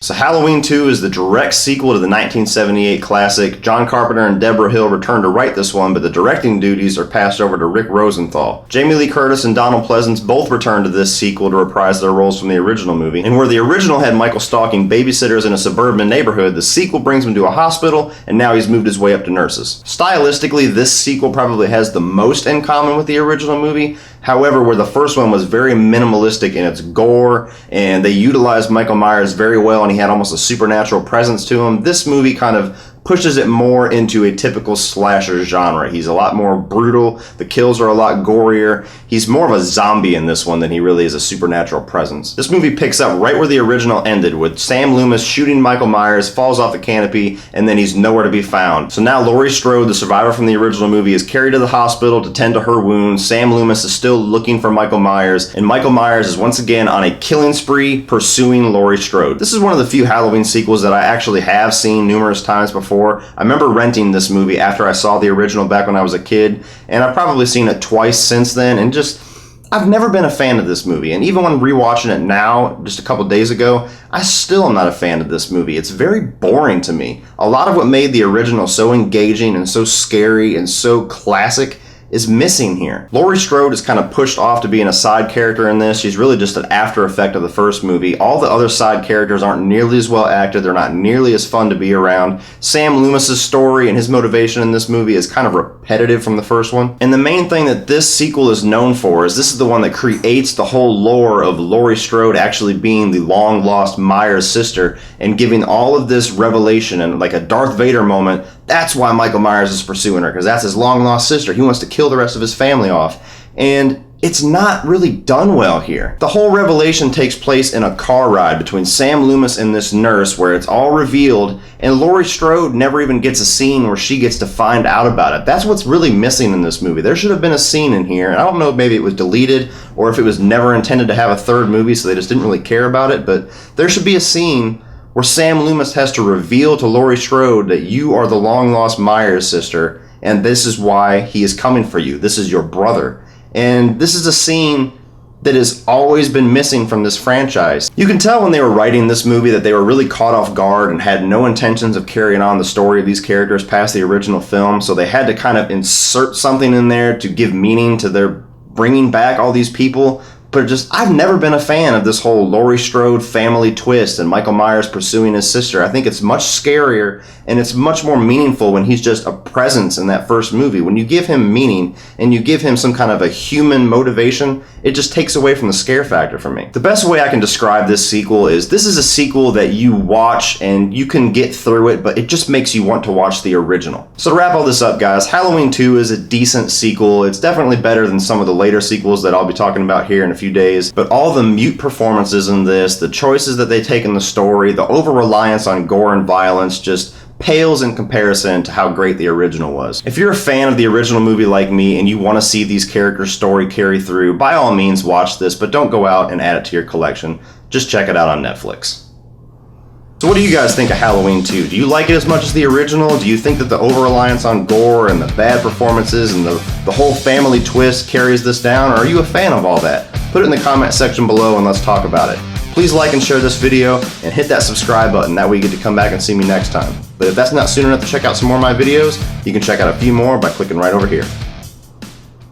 So Halloween 2 is the direct sequel to the 1978 classic. John Carpenter and Deborah Hill returned to write this one, but the directing duties are passed over to Rick Rosenthal. Jamie Lee Curtis and Donald Pleasance both returned to this sequel to reprise their roles from the original movie. And where the original had Michael stalking babysitters in a suburban neighborhood, the sequel brings him to a hospital, and now he's moved his way up to nurses. Stylistically, this sequel probably has the most in common with the original movie. However, where the first one was very minimalistic in its gore, and they utilized Michael Myers very well, and he had almost a supernatural presence to him, this movie kind of pushes it more into a typical slasher genre. He's a lot more brutal, the kills are a lot gorier, he's more of a zombie in this one than he really is a supernatural presence. This movie picks up right where the original ended, with Sam Loomis shooting Michael Myers, falls off the canopy, and then he's nowhere to be found. So now Laurie Strode, the survivor from the original movie, is carried to the hospital to tend to her wounds. Sam Loomis is still looking for Michael Myers, and Michael Myers is once again on a killing spree pursuing Laurie Strode. This is one of the few Halloween sequels that I actually have seen numerous times before. I remember renting this movie after I saw the original back when I was a kid, and I've probably seen it twice since then, and I've never been a fan of this movie. And even when rewatching it now, just a couple days ago, I still am not a fan of this movie. It's very boring to me. A lot of what made the original so engaging and so scary and so classic is missing here. Laurie Strode is kind of pushed off to being a side character in this. She's really just an after effect of the first movie. All the other side characters aren't nearly as well acted. They're not nearly as fun to be around. Sam Loomis's story and his motivation in this movie is kind of repetitive from the first one. And the main thing that this sequel is known for is this is the one that creates the whole lore of Laurie Strode actually being the long lost Myers sister and giving all of this revelation and like a Darth Vader moment. That's why Michael Myers is pursuing her, because that's his long lost sister. He wants to kill the rest of his family off. And it's not really done well here. The whole revelation takes place in a car ride between Sam Loomis and this nurse where it's all revealed, and Laurie Strode never even gets a scene where she gets to find out about it. That's what's really missing in this movie. There should have been a scene in here, and I don't know if maybe it was deleted or if it was never intended to have a third movie so they just didn't really care about it, but there should be a scene where Sam Loomis has to reveal to Laurie Strode that you are the long-lost Myers sister, and this is why he is coming for you. This is your brother. And this is a scene that has always been missing from this franchise. You can tell when they were writing this movie that they were really caught off guard and had no intentions of carrying on the story of these characters past the original film, so they had to kind of insert something in there to give meaning to their bringing back all these people. But I've never been a fan of this whole Laurie Strode family twist and Michael Myers pursuing his sister. I think it's much scarier and it's much more meaningful when he's just a presence in that first movie. When you give him meaning and you give him some kind of a human motivation, it just takes away from the scare factor for me. The best way I can describe this sequel is this is a sequel that you watch and you can get through it, but it just makes you want to watch the original. So to wrap all this up, guys, Halloween 2 is a decent sequel. It's definitely better than some of the later sequels that I'll be talking about here in a few days, but all the mute performances in this, the choices that they take in the story, the over-reliance on gore and violence just pales in comparison to how great the original was. If you're a fan of the original movie like me and you want to see these characters' story carry through, by all means watch this, but don't go out and add it to your collection. Just check it out on Netflix. So what do you guys think of Halloween 2? Do you like it as much as the original? Do you think that the over-reliance on gore and the bad performances and the whole family twist carries this down, or are you a fan of all that? Put it in the comment section below and let's talk about it. Please like and share this video and hit that subscribe button, that way you get to come back and see me next time. But if that's not soon enough to check out some more of my videos, you can check out a few more by clicking right over here.